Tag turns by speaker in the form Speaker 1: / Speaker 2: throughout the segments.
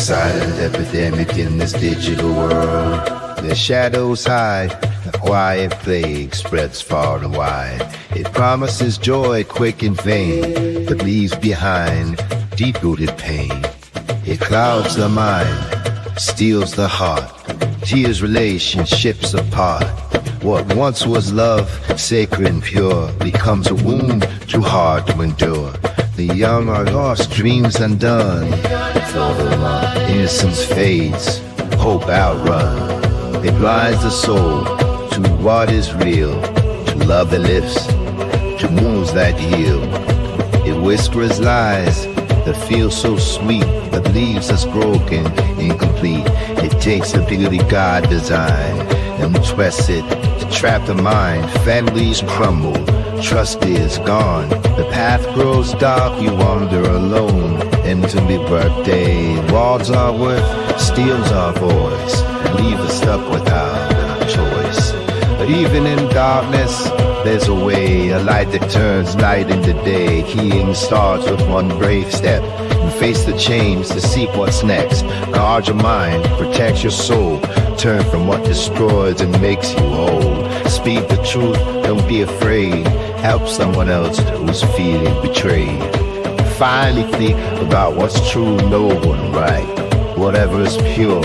Speaker 1: silent epidemic in this digital world. The shadows hide, a quiet plague spreads far and wide. It promises joy quick and vain, but leaves behind deep-rooted pain. It clouds the mind, steals the heart, tears relationships apart. What once was love, sacred and pure, becomes a wound too hard to endure. The young are lost, dreams undone. Innocence fades, hope outrun. It blinds the soul to what is real, to love that lifts, to wounds that heal. It whispers lies that feel so sweet, but leaves us broken, incomplete. It takes the beauty God designed and twists it to trap the mind. Families crumble, trust is gone. The path grows dark, we wander alone into mid-birthday. Walls our worth, steals our voice, leave us stuck without a choice. But even in darkness, there's a way, a light that turns night into day. Healing starts with one brave step. And face the change to seek what's next. Guard your mind, protect your soul. Turn from what destroys and makes you whole. Speak the truth, don't be afraid. Help someone else who's feeling betrayed. Finally think about what's true, noble and right. Whatever is pure,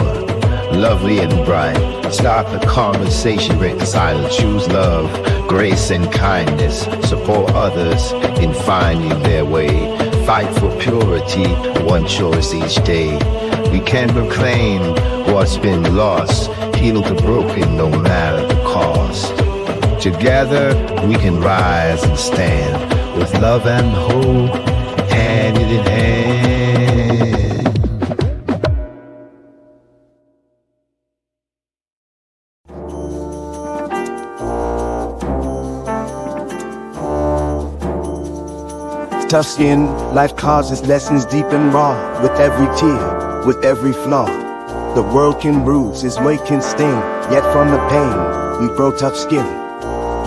Speaker 1: lovely and bright. Start the conversation, break the silence. Choose love, grace and kindness. Support others in finding their way. Fight for purity, one choice each day. We can reclaim what's been lost. Heal the broken no matter the cost. Together we can rise and stand with love and hope, hand in hand.
Speaker 2: Tough skin, life causes lessons deep and raw. With every tear, with every flaw, the world can bruise, its weight can sting. Yet from the pain, we grow tough skin.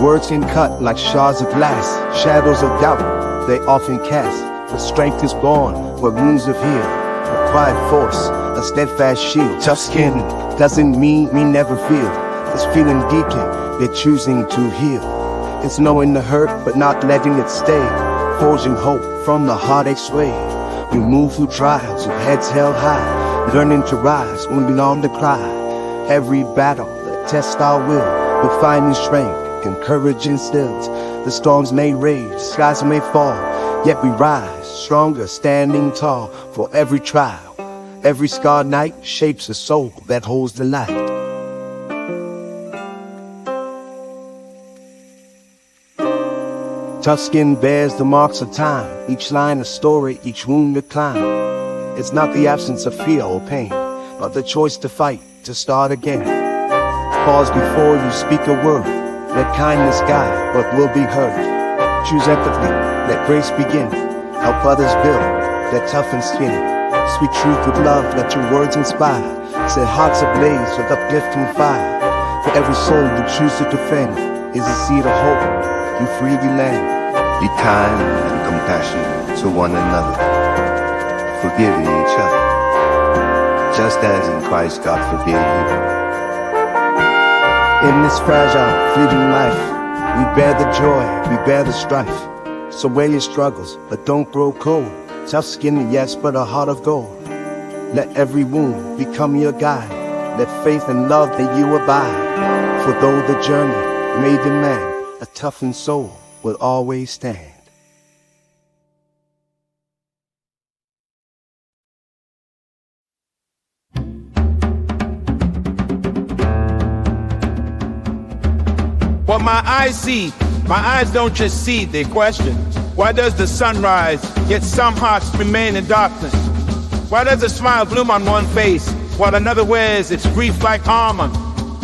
Speaker 2: Words can cut like shards of glass. Shadows of doubt, they often cast. But strength is born where wounds have healed. A quiet force, a steadfast shield. Tough skin doesn't mean we never feel. It's feeling deeply, they're choosing to heal. It's knowing the hurt, but not letting it stay. Forging hope from the heartache sway. We move through trials with heads held high, learning to rise when we long to cry. Every battle that tests our will, we're finding strength and courage instilled. The storms may rage, skies may fall, yet we rise, stronger, standing tall. For every trial, every scarred night shapes a soul that holds the light. Tough skin bears the marks of time. Each line a story, each wound a climb. It's not the absence of fear or pain, but the choice to fight, to start again. Pause before you speak a word. Let kindness guide what will be heard. Choose empathy, let grace begin. Help others build their toughened skin. Speak truth with love, let your words inspire. Set hearts ablaze with uplifting fire. For every soul you choose to defend is a seed of hope you freely lend. Be kind and compassionate to one another, forgiving each other, just as in Christ God forgave you. In this fragile, fleeting life, we bear the joy, we bear the strife. So wear your struggles, but don't grow cold. Tough skin, yes, but a heart of gold. Let every wound become your guide. Let faith and love that you abide. For though the journey may demand, a toughened soul will always stand.
Speaker 3: What my eyes see, my eyes don't just see, they question. Why does the sun rise, yet some hearts remain in darkness? Why does a smile bloom on one face, while another wears its grief like armor?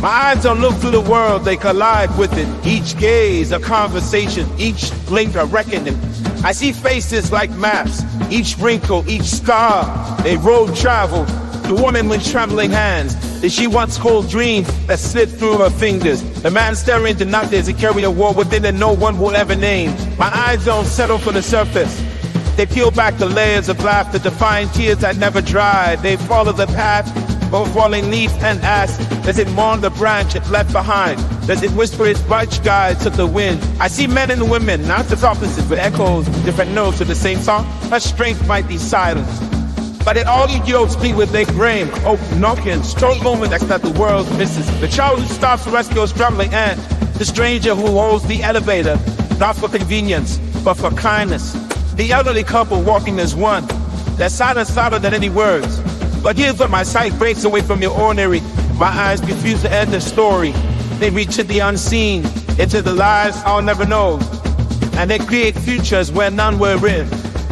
Speaker 3: My eyes don't look through the world, they collide with it. Each gaze a conversation, each blink a reckoning. I see faces like maps, each wrinkle, each scar, a road traveled. The woman with trembling hands, did she once hold dreams that slid through her fingers? The man staring into nothing as he carried a war within that no one will ever name. My eyes don't settle for the surface, They peel back the layers of laughter to find tears that never dry. They follow the path of falling leaf and ask, does it mourn the branch it left behind? Does it whisper its much guide to the wind? I see men and women, not just opposites, but echoes, different notes of the same song. Her strength might be silence, but it all idiots speak with their brain. Oh, knocking, strong moment that's that the world misses. The child who stops to rescue a struggling ant. The stranger who holds the elevator, not for convenience, but for kindness. The elderly couple walking as one. Their silence louder than any words. But here's where my sight breaks away from your ordinary. My eyes refuse to end the story. They reach into the unseen, into the lives I'll never know. And they create futures where none were written.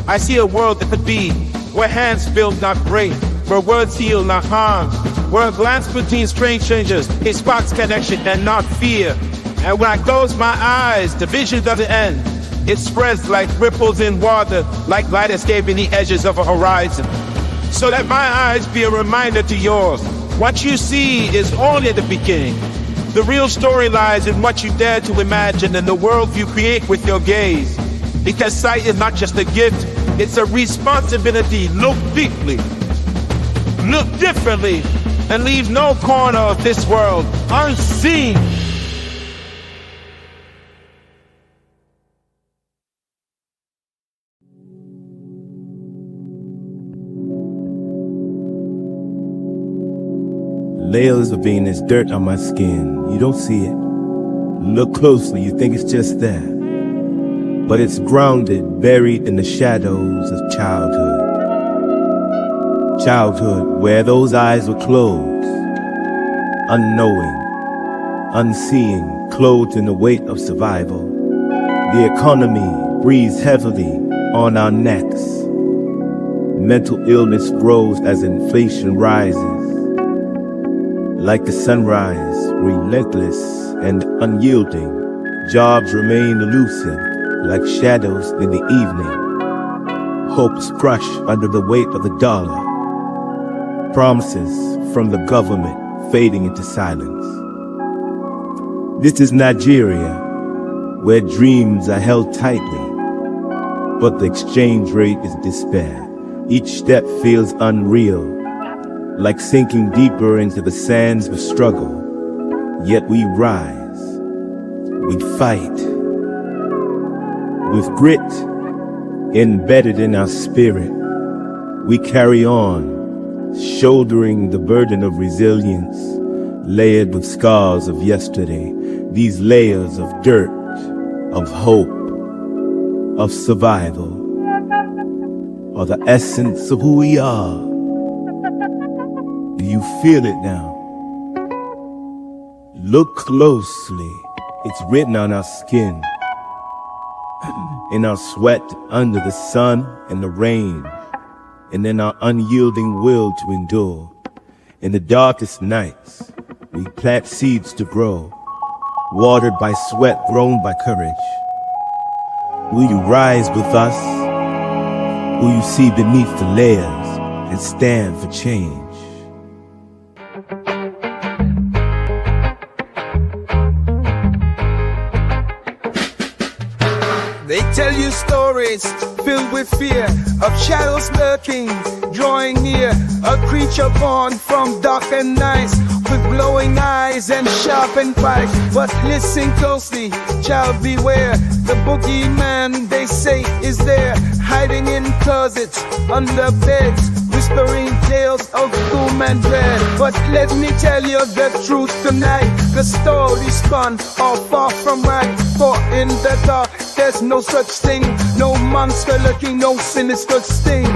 Speaker 3: I see a world that could be, where hands build not break, where words heal not harm, where a glance between strange strangers, it sparks connection and not fear. And when I close my eyes, the vision doesn't end. It spreads like ripples in water, like light escaping the edges of a horizon. So that my eyes be a reminder to yours. What you see is only at the beginning. The real story lies in what you dare to imagine and the world you create with your gaze. Because sight is not just a gift, it's a responsibility. Look deeply, look differently, and leave no corner of this world unseen.
Speaker 2: Layers of Venus, dirt on my skin. You don't see it. Look closely, you think it's just there. But it's grounded, buried in the shadows of childhood. Childhood, where those eyes were closed, unknowing, unseeing, clothed in the weight of survival. The economy breathes heavily on our necks. Mental illness grows as inflation rises. Like the sunrise, relentless and unyielding, jobs remain elusive, like shadows in the evening. Hopes crush under the weight of the dollar. Promises from the government fading into silence. This is Nigeria, where dreams are held tightly, but the exchange rate is despair. Each step feels unreal, like sinking deeper into the sands of struggle. Yet we rise, we fight. With grit embedded in our spirit, we carry on, shouldering the burden of resilience, layered with scars of yesterday. These layers of dirt, of hope, of survival, are the essence of who we are. Do you feel it now? Look closely. It's written on our skin, in our sweat under the sun and the rain, and in our unyielding will to endure. In the darkest nights, we plant seeds to grow, watered by sweat, grown by courage. Will you rise with us? Will you see beneath the layers and stand for change?
Speaker 4: They tell you stories filled with fear of shadows lurking, drawing near. A creature born from darkened nights with glowing eyes and sharpened pipes. But listen closely, child, beware. The boogeyman, they say, is there, hiding in closets, under beds, whispering tales of doom and dread. But let me tell you the truth tonight. The story spun all far from right. For in the dark there's no such thing, no monster lurking, no sinister sting.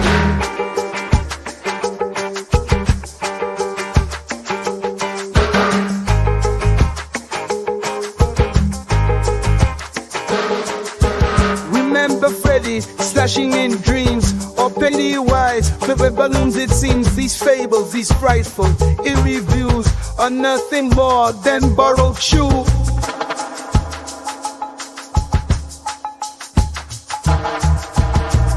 Speaker 4: Remember Freddy slashing in dreams, or Pennywise with balloons. It seems these fables, these frightful eerie views are nothing more than borrowed shoe.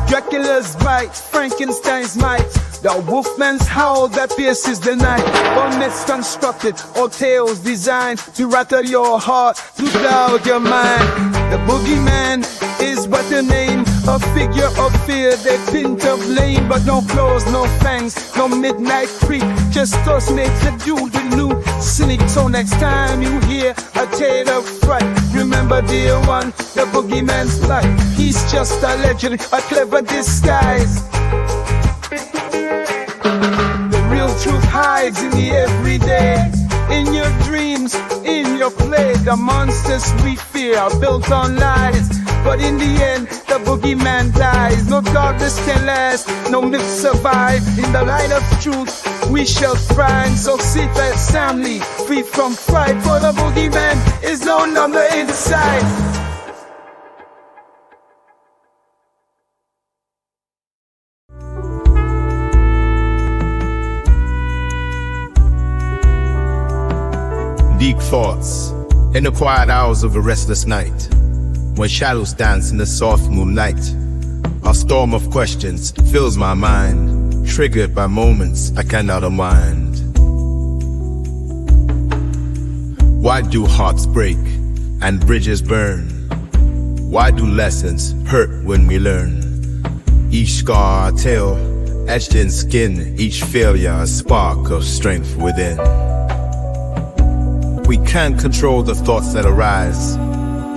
Speaker 4: Dracula's bite, Frankenstein's might, the wolfman's howl that pierces the night. All myths constructed, all tales designed to rattle your heart, to cloud your mind. The boogeyman is but a name, a figure of fear. clear, they pin to blame, but no claws, no fangs, no midnight creep. Just us make the do the new cynic. So next time you hear a tale of fright, remember dear one, the boogeyman's flight. He's just a legend, a clever disguise. The real truth hides in the everyday. In your dreams, in your play, the monsters we fear are built on lies. But in the end, the boogeyman dies. No darkness can last, no myth survive. In the light of truth, we shall thrive. So sleep as soundly, free from fright. For the boogeyman is no longer in sight.
Speaker 3: Deep thoughts in the quiet hours of a restless night, when shadows dance in the soft moonlight. A storm of questions fills my mind, triggered by moments I cannot unwind. Why do hearts break and bridges burn? Why do lessons hurt when we learn? Each scar a tale etched in skin, each failure a spark of strength within. We can't control the thoughts that arise,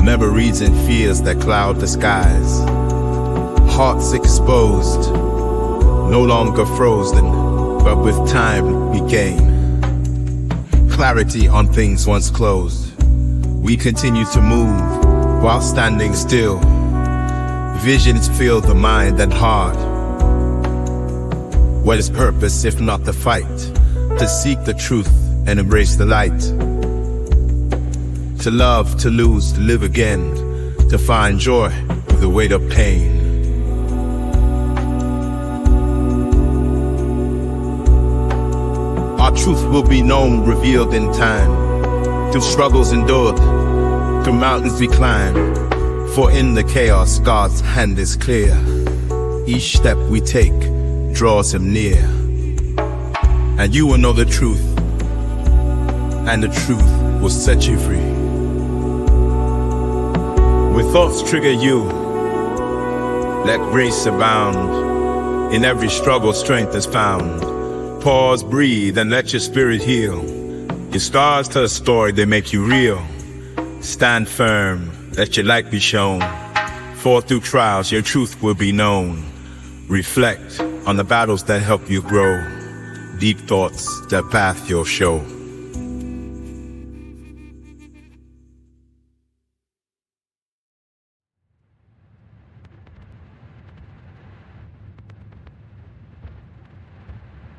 Speaker 3: memories and fears that cloud the skies. Hearts exposed, no longer frozen, but with time we gain clarity on things once closed. We continue to move while standing still. Visions fill the mind and heart. What is purpose if not the fight? To seek the truth and embrace the light. To love, to lose, to live again, to find joy with the weight of pain. Our truth will be known, revealed in time, through struggles endured, through mountains we climb. For in the chaos, God's hand is clear. Each step we take draws him near. And you will know the truth, and the truth will set you free. When thoughts trigger you, let grace abound. In every struggle, strength is found. Pause, breathe, and let your spirit heal. Your scars tell a story, they make you real. Stand firm, let your light be shown. For through trials, your truth will be known. Reflect on the battles that help you grow. Deep thoughts, the path you'll show.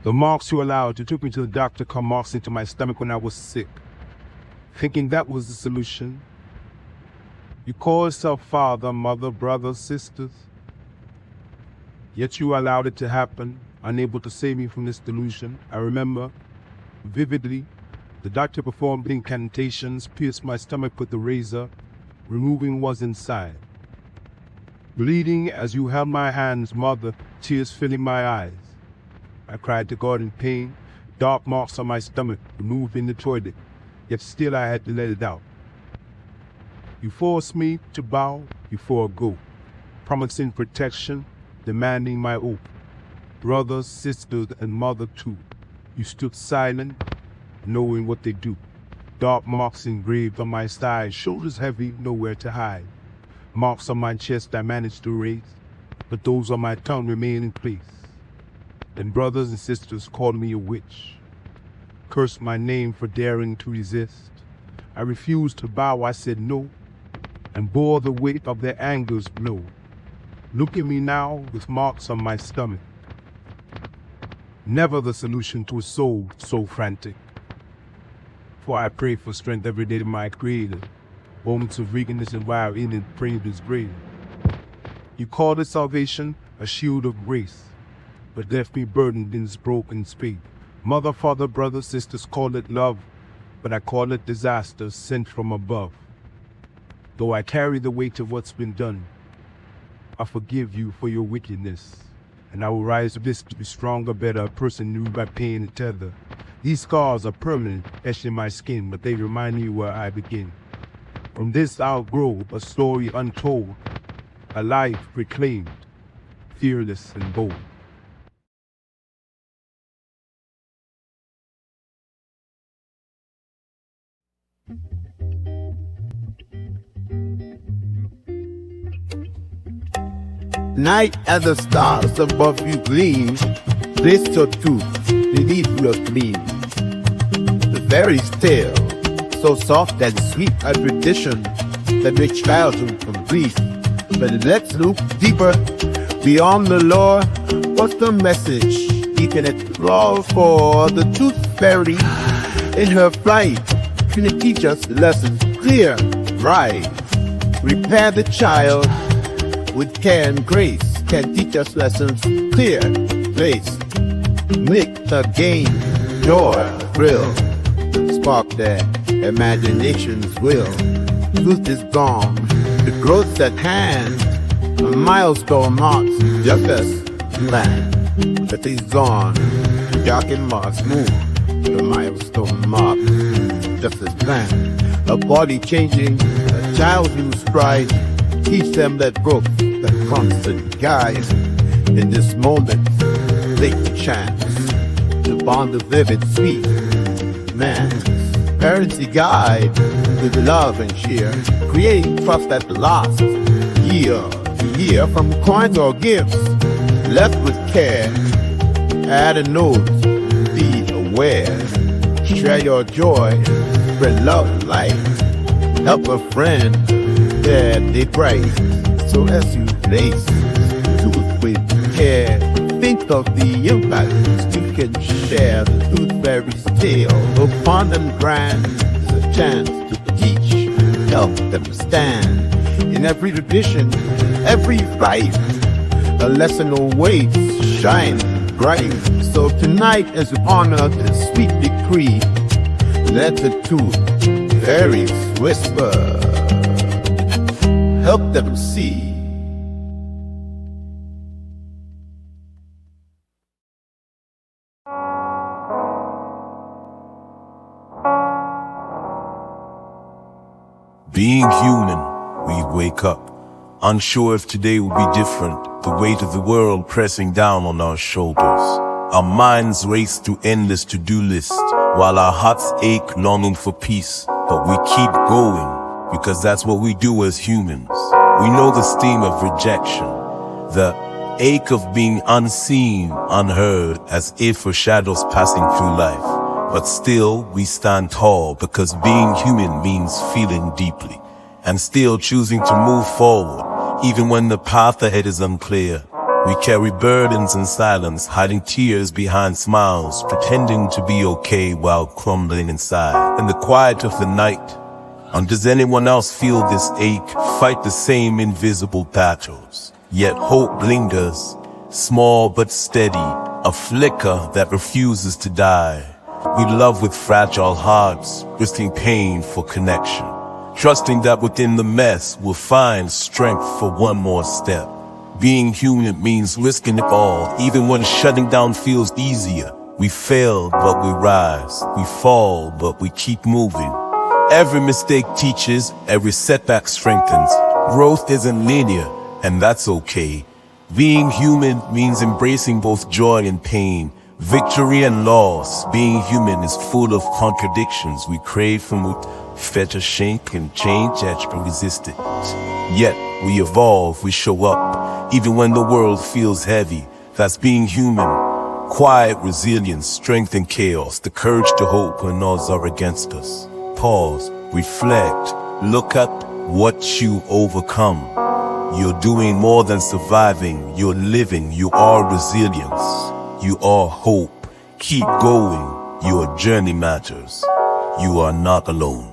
Speaker 5: The marks you allowed, you took me to the doctor, cut marks into my stomach when I was sick, thinking that was the solution. You call yourself father, mother, brothers, sisters, yet you allowed it to happen, unable to save me from this delusion. I remember vividly, the doctor performed incantations, pierced my stomach with the razor, removing what's inside. Bleeding as you held my hands, mother, tears filling my eyes. I cried to God in pain, dark marks on my stomach, removed in the toilet, yet still I had to let it out. You forced me to bow before a go, promising protection, demanding my oath. Brothers, sisters, and mother too, you stood silent, knowing what they do. Dark marks engraved on my thighs, shoulders heavy, nowhere to hide. Marks on my chest I managed to erase, but those on my tongue remain in place. And brothers and sisters called me a witch, cursed my name for daring to resist. I refused to bow, I said no, and bore the weight of their anger's blow. Look at me now with marks on my stomach. Never the solution to a soul so frantic. For I pray for strength every day to my Creator. Moments of weakness and while in it praise is greater. You called it salvation, a shield of grace, but left me burdened in this broken space. Mother, father, brothers, sisters call it love, but I call it disaster sent from above. Though I carry the weight of what's been done, I forgive you for your wickedness, and I will rise of this to be stronger, better, a person new by pain and tether. These scars are permanent, etched in my skin, but they remind me where I begin. From this I'll grow a story untold, a life proclaimed, fearless and bold.
Speaker 6: Night as the stars above you gleam, place your tooth beneath your gleam. The fairy's tale, so soft and sweet a tradition that makes childhood complete. But let's look deeper beyond the lore. What's the message you can explore for the tooth fairy in her flight? Can it teach us lessons clear, right? Repair the child with care and grace, can teach us lessons clear, place. Make the game joy, thrill, spark their imagination's will. Youth is gone, the growth's at hand, a milestone marks just as planned. But he's gone, Jock and Mars move, the milestone marks just as planned. A body changing, a child who's pride, teach them that growth, that constant guide. In this moment, take the chance to bond the vivid, sweet man's parency guide with love and cheer, creating trust that lasts year to year. From coins or gifts, left with care, add a note, be aware, share your joy, spread love and light, help a friend that they bright. So as you place tooth with care, think of the impact you can share. The tooth fairy's tale, though fun and grand, is a chance to teach, help them stand. In every tradition, every fight, a lesson awaits, shining bright. So tonight, as we honor this sweet decree, let the tooth fairies whisper, help them see.
Speaker 7: Being human, we wake up, unsure if today will be different, the weight of the world pressing down on our shoulders. Our minds race through endless to-do lists, while our hearts ache longing for peace. But we keep going, because that's what we do as humans. We know the sting of rejection, the ache of being unseen, unheard, as if we're shadows passing through life. But still, we stand tall, because being human means feeling deeply, and still choosing to move forward, even when the path ahead is unclear. We carry burdens in silence, hiding tears behind smiles, pretending to be okay while crumbling inside. In the quiet of the night, does anyone else feel this ache, fight the same invisible battles? Yet hope lingers, small but steady, a flicker that refuses to die. We love with fragile hearts, risking pain for connection, trusting that within the mess we'll find strength for one more step. Being human means risking it all, even when shutting down feels easier. We fail, but we rise. We fall, but we keep moving. Every mistake teaches, every setback strengthens. Growth isn't linear, and that's okay. Being human means embracing both joy and pain, victory and loss. Being human is full of contradictions. We crave from fetter shrink and change edge but resist it. Yet we evolve, we show up, even when the world feels heavy. That's being human. Quiet resilience, strength in chaos, the courage to hope when odds are against us. Pause, reflect, look at what you overcome. You're doing more than surviving, you're living, you are resilience, you are hope. Keep going, your journey matters. You are not alone.